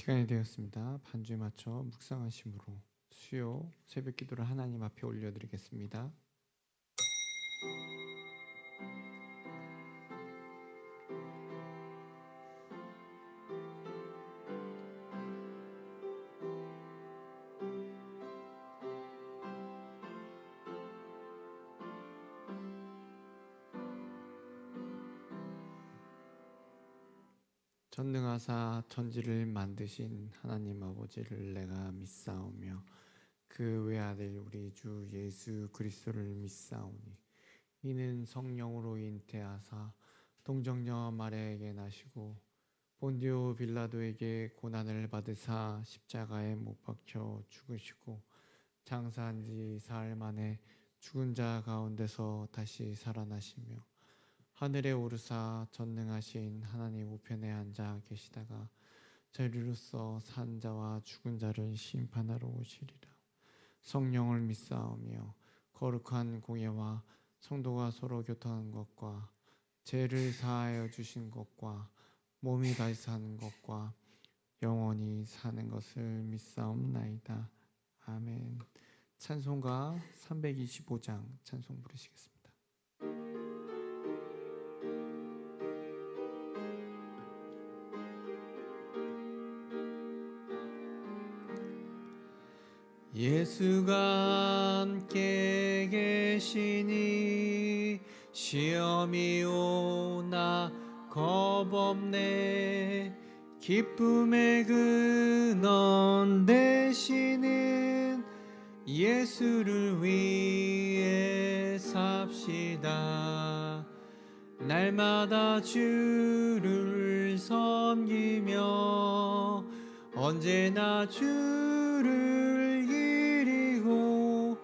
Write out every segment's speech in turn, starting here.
시간이 되었습니다. 반주에 맞춰 묵상하심으로 수요 새벽 기도를 하나님 앞에 올려드리겠습니다. 전능하사 천지를 만드신 하나님 아버지를 내가 믿사오며 그 외아들 우리 주 예수 그리스도를 믿사오니 이는 성령으로 잉태하사 동정녀 마리아에게 나시고 본디오 빌라도에게 고난을 받으사 십자가에 못 박혀 죽으시고 장사한 지 사흘 만에 죽은 자 가운데서 다시 살아나시며 하늘에 오르사 전능하신 하나님 우편에 앉아 계시다가 저리로서 산 자와 죽은 자를 심판하러 오시리라. 성령을 믿사오며 거룩한 공예와 성도가 서로 교통한 것과 죄를 사하여 주신 것과 몸이 다시 사는 것과 영원히 사는 것을 믿사옵나이다. 아멘. 찬송가 325장 찬송 부르시겠습니다. 예수가 함께 계시니 시험이 오나 겁없네. 기쁨의 근원 되시는 예수를 위해 삽시다. 날마다 주를 섬기며 언제나 주를 기리고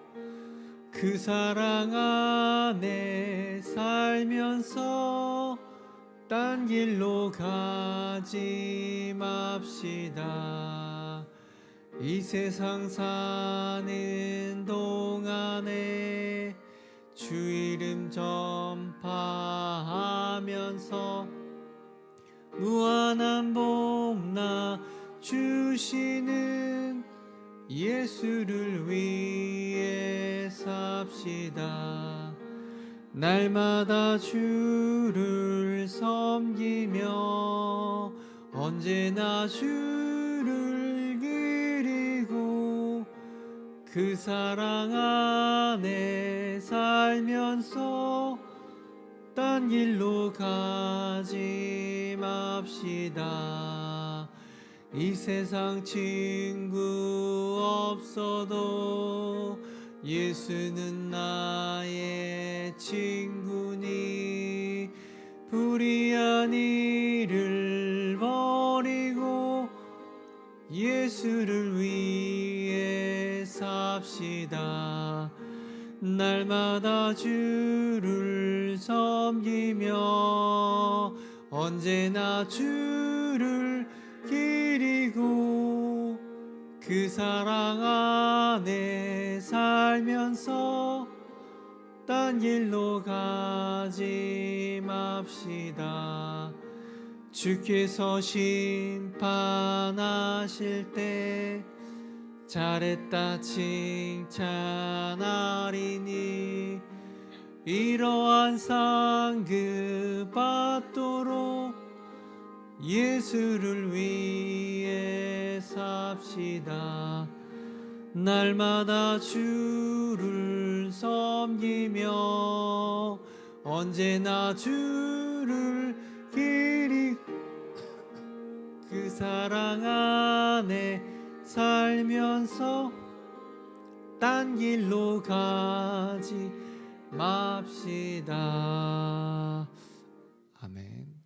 그 사랑 안에 살면서 딴 길로 가지 맙시다. 이 세상 사는 동안에 주 이름 전파하면서 무한한 복나 주시는 예수를 위해 삽시다. 날마다 주를 섬기며 언제나 주를 기리고 그 사랑 안에 살면서 딴 길로 가지 맙시다. 이 세상 친구 없어도 예수는 나의 친구니 불의한 일을 버리고 예수를 위해 삽시다. 날마다 주를 섬기며 언제나 주를 기리고 그 사랑 안에 살면서 딴 길로 가지 맙시다. 주께서 심판하실 때 잘했다 칭찬하리니 이러한 상급 받도록 예수를 위해 삽시다. 날마다 주를 섬기며 언제나 주를 기리고 그 사랑 안에 살면서 딴 길로 가지 맙시다. 아멘.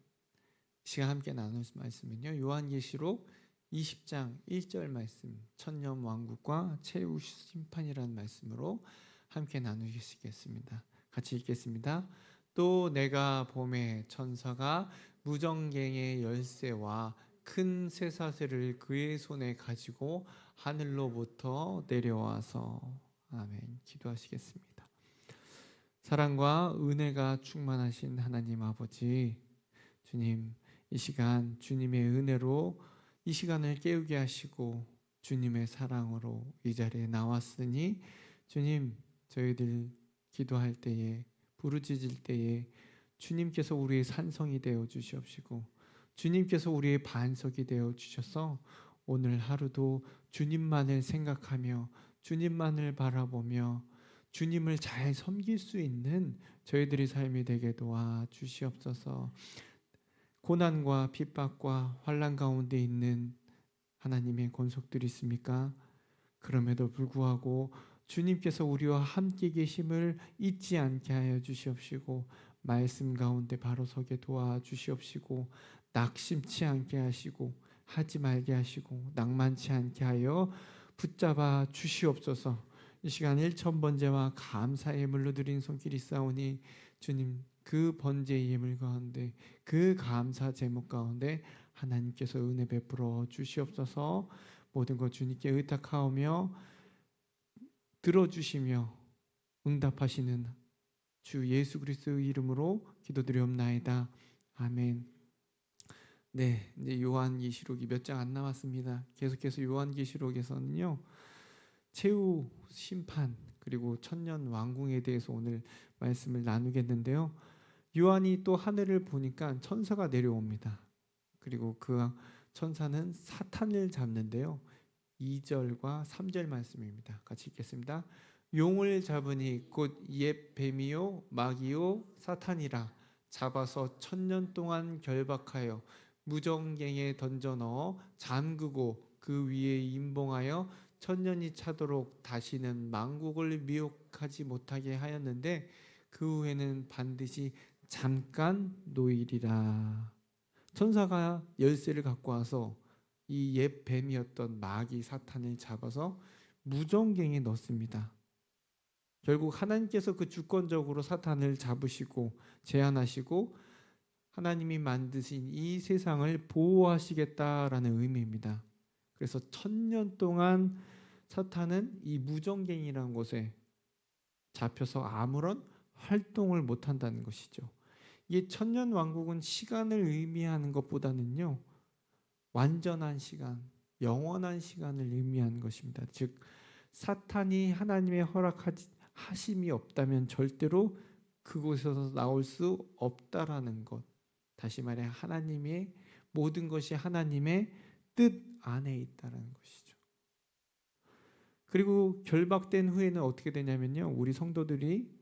시간 함께 나눌 말씀은요, 요한계시록 20장 1절 말씀, 천년 왕국과 최후 심판이라는 말씀으로 함께 나누시겠습니다. 같이 읽겠습니다. 또 내가 봄에 천사가 무정갱의 열쇠와 큰 쇠사슬을 그의 손에 가지고 하늘로부터 내려와서 아멘. 기도하시겠습니다. 사랑과 은혜가 충만하신 하나님 아버지, 주님, 이 시간 주님의 은혜로 이 시간을 깨우게 하시고 주님의 사랑으로 이 자리에 나왔으니 주님, 저희들 기도할 때에 부르짖을 때에 주님께서 우리의 산성이 되어 주시옵시고 주님께서 우리의 반석이 되어 주셔서 오늘 하루도 주님만을 생각하며 주님만을 바라보며 주님을 잘 섬길 수 있는 저희들의 삶이 되게 도와 주시옵소서. 고난과 핍박과 환난 가운데 있는 하나님의 권속들이 있습니까? 그럼에도 불구하고 주님께서 우리와 함께 계심을 잊지 않게 하여 주시옵시고 말씀 가운데 바로 서게 도와주시옵시고 낙심치 않게 하시고 하지 말게 하시고 낭만치 않게 하여 붙잡아 주시옵소서. 이 시간 1,000번제와 감사의 예물로 드린 손길이 싸우니 주님, 그 번제의 예물 가운데 그 감사 제목 가운데 하나님께서 은혜 베풀어 주시옵소서. 모든 것 주님께 의탁하오며 들어주시며 응답하시는 주 예수 그리스도의 이름으로 기도드리옵나이다. 아멘. 네, 이제 요한계시록이 몇 장 안 남았습니다. 계속해서 요한계시록에서는요, 최후 심판 그리고 천년 왕궁에 대해서 오늘 말씀을 나누겠는데요. 요한이 또 하늘을 보니까 천사가 내려옵니다. 그리고 그 천사는 사탄을 잡는데요. 2절과 3절 말씀입니다. 같이 읽겠습니다. 용을 잡으니 곧 옛 뱀이요 마귀요 사탄이라 잡아서 1000년 동안 결박하여 무정갱에 던져 넣어 잠그고 그 위에 임봉하여 1000년이 차도록 다시는 만국을 미혹하지 못하게 하였는데 그 후에는 반드시 잠깐 노일이라. 천사가 열쇠를 갖고 와서 이 옛 뱀이었던 마귀 사탄을 잡아서 무정갱에 넣습니다. 결국 하나님께서 그 주권적으로 사탄을 잡으시고 제한하시고 하나님이 만드신 이 세상을 보호하시겠다라는 의미입니다. 그래서 1000년 동안 사탄은 이 무정갱이라는 곳에 잡혀서 아무런 활동을 못한다는 것이죠. 이 천년 왕국은 시간을 의미하는 것보다는요, 완전한 시간, 영원한 시간을 의미하는 것입니다. 즉 사탄이 하나님의 허락하심이 없다면 절대로 그곳에서 나올 수 없다라는 것. 다시 말해 하나님의 모든 것이 하나님의 뜻 안에 있다라는 것이죠. 그리고 결박된 후에는 어떻게 되냐면요, 우리 성도들이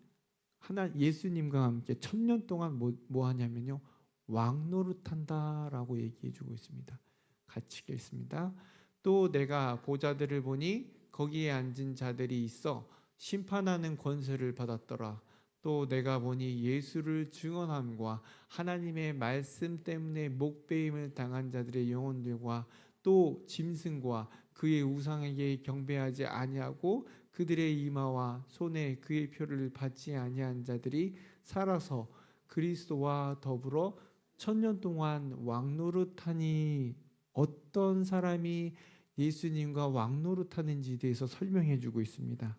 예수님과 함께 1000년 동안 뭐 하냐면요, 왕노릇한다라고 얘기해주고 있습니다. 같이 읽겠습니다. 또 내가 보좌들을 보니 거기에 앉은 자들이 있어 심판하는 권세를 받았더라. 또 내가 보니 예수를 증언함과 하나님의 말씀 때문에 목베임을 당한 자들의 영혼들과 또 짐승과 그의 우상에게 경배하지 아니하고 그들의 이마와 손에 그의 표를 받지 아니한 자들이 살아서 그리스도와 더불어 1000년 동안 왕노릇하니. 어떤 사람이 예수님과 왕노릇하는지에 대해서 설명해 주고 있습니다.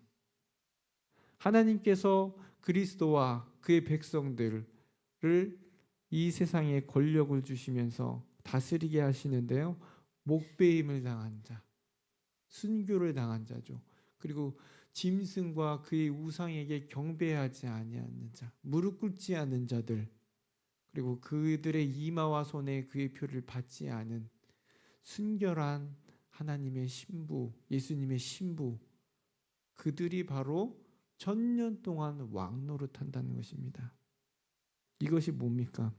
하나님께서 그리스도와 그의 백성들을 이 세상에 권력을 주시면서 다스리게 하시는데요, 목베임을 당한 자, 순교를 당한 자죠. 그리고 짐승과 그의 우상에게 경배하지 아니하는 자, 무릎 꿇지 않는 자들, 그리고 그들의 이마와 손에 그의 표를 받지 않은 순결한 하나님의 신부, 예수님의 신부, 그들이 바로 1000년 동안 왕노릇한다는 것입니다. 이것이 뭡니까?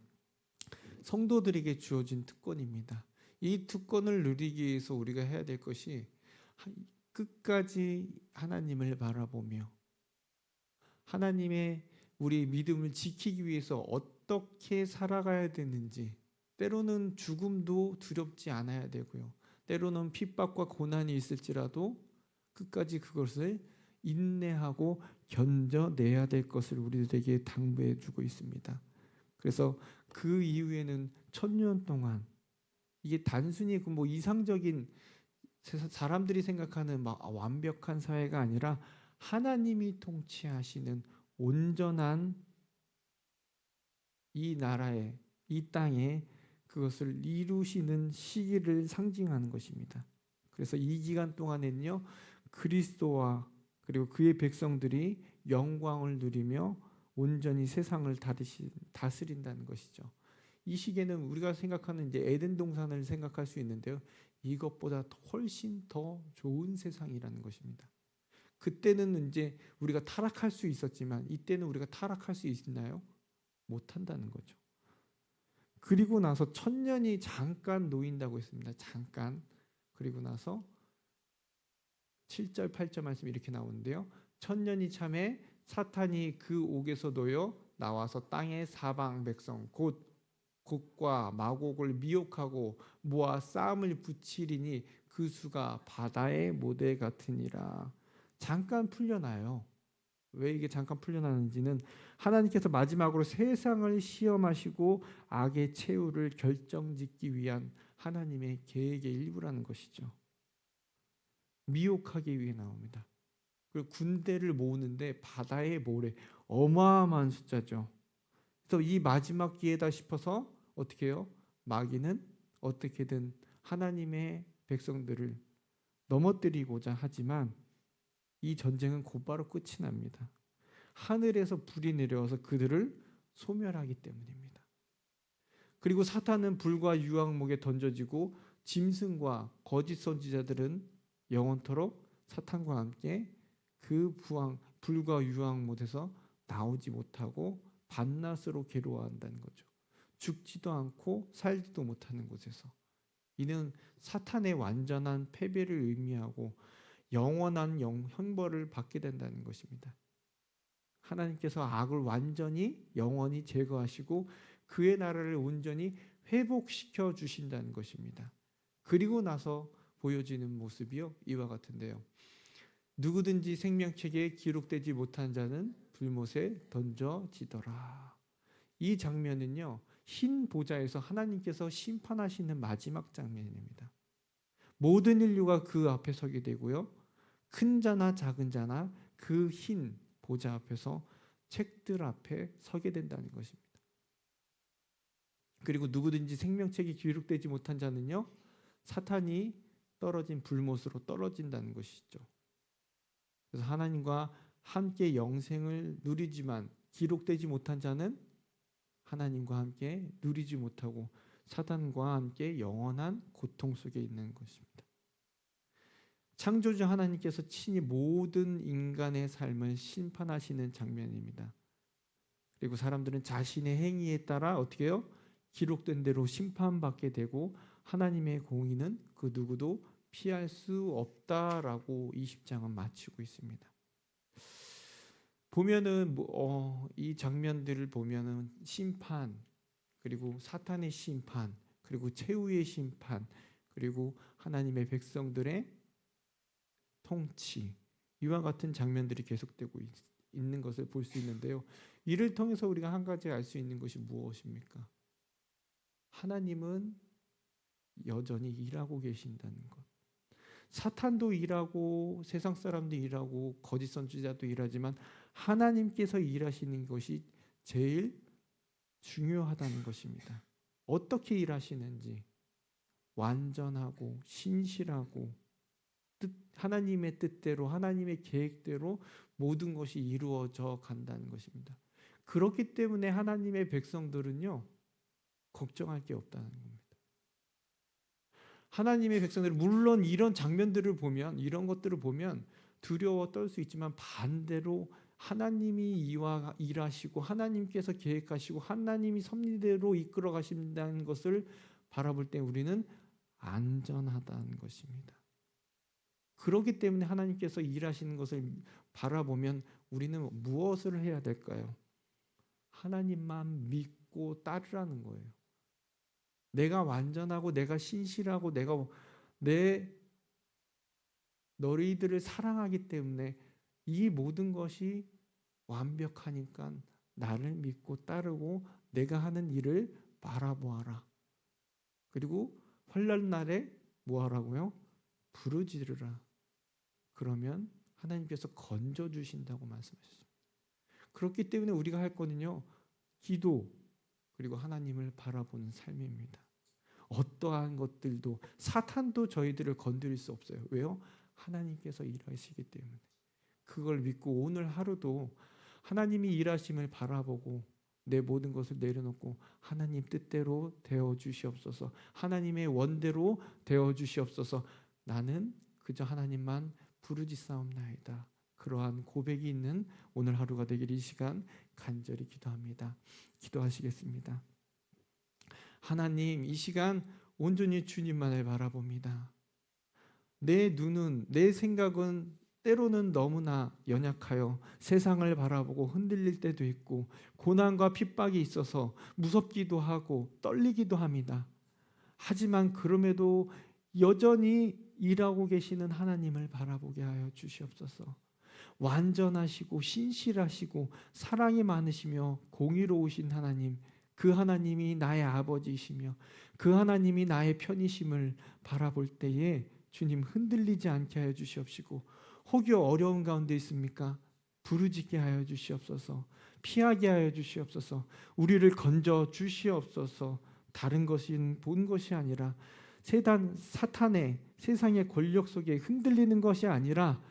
성도들에게 주어진 특권입니다. 이 특권을 누리기 위해서 우리가 해야 될 것이 끝까지 하나님을 바라보며 하나님의 우리 믿음을 지키기 위해서 어떻게 살아가야 되는지, 때로는 죽음도 두렵지 않아야 되고요, 때로는 핍박과 고난이 있을지라도 끝까지 그것을 인내하고 견뎌내야 될 것을 우리들에게 당부해 주고 있습니다. 그래서 그 이후에는 1000년 동안, 이게 단순히 뭐 이상적인 사람들이 생각하는 막 완벽한 사회가 아니라 하나님이 통치하시는 온전한 이 나라에, 이 땅에 그것을 이루시는 시기를 상징하는 것입니다. 그래서 이 기간 동안에는요, 그리스도와 그리고 그의 백성들이 영광을 누리며 온전히 세상을 다스린다는 것이죠. 이 시기에는 우리가 생각하는 이제 에덴 동산을 생각할 수 있는데요, 이것보다 훨씬 더 좋은 세상이라는 것입니다. 그때는 이제 우리가 타락할 수 있었지만 이때는 우리가 타락할 수 있나요? 못한다는 거죠. 그리고 나서 천년이 잠깐 놓인다고 했습니다. 잠깐. 그리고 나서 7절 8절 말씀 이렇게 나오는데요, 천년이 참에 사탄이 그 옥에서 놓여 나와서 땅의 사방 백성 곧 곡과 마곡을 미혹하고 모아 싸움을 붙이리니 그 수가 바다의 모래 같으니라. 잠깐 풀려나요. 왜 이게 잠깐 풀려나는지는 하나님께서 마지막으로 세상을 시험하시고 악의 최후를 결정짓기 위한 하나님의 계획의 일부라는 것이죠. 미혹하기 위해 나옵니다. 그리고 군대를 모으는데 바다의 모래, 어마어마한 숫자죠. 그래서 이 마지막 기회다 싶어서 어떻게 해요? 마귀는 어떻게든 하나님의 백성들을 넘어뜨리고자 하지만 이 전쟁은 곧바로 끝이 납니다. 하늘에서 불이 내려와서 그들을 소멸하기 때문입니다. 그리고 사탄은 불과 유황목에 던져지고 짐승과 거짓 선지자들은 영원토록 사탄과 함께 그 불과 유황못에서 나오지 못하고 밤낮으로 괴로워한다는 거죠. 죽지도 않고 살지도 못하는 곳에서. 이는 사탄의 완전한 패배를 의미하고 영원한 형벌을 받게 된다는 것입니다. 하나님께서 악을 완전히 영원히 제거하시고 그의 나라를 온전히 회복시켜 주신다는 것입니다. 그리고 나서 보여지는 모습이요, 이와 같은데요. 누구든지 생명책에 기록되지 못한 자는 불못에 던져지더라. 이 장면은요, 흰 보좌에서 하나님께서 심판하시는 마지막 장면입니다. 모든 인류가 그 앞에 서게 되고요, 큰 자나 작은 자나 그 흰 보좌 앞에서 책들 앞에 서게 된다는 것입니다. 그리고 누구든지 생명책이 기록되지 못한 자는요, 사탄이 떨어진 불못으로 떨어진다는 것이죠. 그래서 하나님과 함께 영생을 누리지만 기록되지 못한 자는 하나님과 함께 누리지 못하고 사탄과 함께 영원한 고통 속에 있는 것입니다. 창조주 하나님께서 친히 모든 인간의 삶을 심판하시는 장면입니다. 그리고 사람들은 자신의 행위에 따라 어떻게 해요? 기록된 대로 심판받게 되고 하나님의 공의는 그 누구도 피할 수 없다라고 20장은 마치고 있습니다. 보면은 이 장면들을 보면은 심판, 그리고 사탄의 심판, 그리고 최후의 심판, 그리고 하나님의 백성들의 통치, 이와 같은 장면들이 계속되고 있는 것을 볼 수 있는데요. 이를 통해서 우리가 한 가지 알 수 있는 것이 무엇입니까? 하나님은 여전히 일하고 계신다는 것. 사탄도 일하고 세상 사람도 일하고 거짓 선지자도 일하지만 하나님께서 일하시는 것이 제일 중요하다는 것입니다. 어떻게 일하시는지 완전하고 신실하고 하나님의 뜻대로 하나님의 계획대로 모든 것이 이루어져 간다는 것입니다. 그렇기 때문에 하나님의 백성들은요, 걱정할 게 없다는 겁니다. 하나님의 백성들은 물론 이런 장면들을 보면, 이런 것들을 보면 두려워 떨 수 있지만 반대로 하나님이 일하시고 하나님께서 계획하시고 하나님이 섭리대로 이끌어 가신다는 것을 바라볼 때 우리는 안전하다는 것입니다. 그렇기 때문에 하나님께서 일하시는 것을 바라보면 우리는 무엇을 해야 될까요? 하나님만 믿고 따르라는 거예요. 내가 완전하고 내가 신실하고 내가 너희들을 사랑하기 때문에 이 모든 것이 완벽하니까 나를 믿고 따르고 내가 하는 일을 바라보아라. 그리고 환난 날에 뭐하라고요? 부르짖으라. 그러면 하나님께서 건져주신다고 말씀하셨습니다. 그렇기 때문에 우리가 할 거는요, 기도, 그리고 하나님을 바라보는 삶입니다. 어떠한 것들도 사탄도 저희들을 건드릴 수 없어요. 왜요? 하나님께서 일하시기 때문에. 그걸 믿고 오늘 하루도 하나님이 일하심을 바라보고 내 모든 것을 내려놓고 하나님 뜻대로 되어 주시옵소서. 하나님의 원대로 되어 주시옵소서. 나는 그저 하나님만 부르짖사옵나이다. 그러한 고백이 있는 오늘 하루가 되길 이 시간 간절히 기도합니다. 기도하시겠습니다. 하나님, 이 시간 온전히 주님만을 바라봅니다. 내 눈은, 내 생각은 때로는 너무나 연약하여 세상을 바라보고 흔들릴 때도 있고 고난과 핍박이 있어서 무섭기도 하고 떨리기도 합니다. 하지만 그럼에도 여전히 일하고 계시는 하나님을 바라보게 하여 주시옵소서. 완전하시고 신실하시고 사랑이 많으시며 공의로우신 하나님, 그 하나님이 나의 아버지이시며 그 하나님이 나의 편이심을 바라볼 때에 주님 흔들리지 않게 하여 주시옵시고, 혹여 어려운 가운데 있습니까? 부르짖게 하여 주시옵소서. 피하게 하여 주시옵소서. 우리를 건져 주시옵소서. 다른 것인 본 것이 아니라 사탄의 세상의 권력 속에 흔들리는 것이 아니라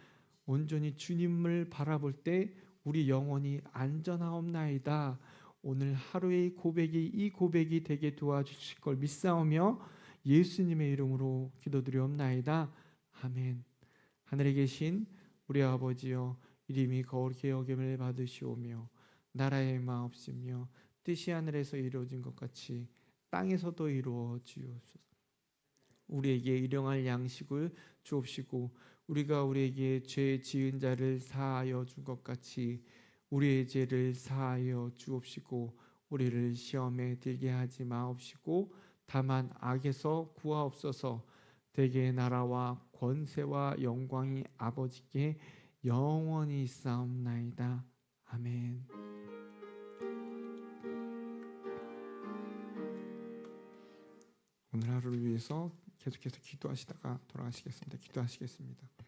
온전히 주님을 바라볼 때 우리 영혼이 안전하옵나이다. 오늘 하루의 고백이 이 고백이 되게 도와주실 걸 믿사오며 예수님의 이름으로 기도드리옵나이다. 아멘. 하늘에 계신 우리 아버지여, 이름이 거룩히 여김을 받으시오며 나라의 마옵시며 뜻이 하늘에서 이루어진 것 같이 땅에서도 이루어지옵소서. 우리에게 일용할 양식을 주옵시고 우리가 우리에게 죄 지은 자를 사하여 준 것 같이 우리의 죄를 사하여 주옵시고 우리를 시험에 들게 하지 마옵시고 다만 악에서 구하옵소서. 대개의 나라와 권세와 영광이 아버지께 영원히 있사옵나이다. 아멘. 오늘 하루를 위해서 계속해서 기도하시다가 돌아가시겠습니다. 기도하시겠습니다.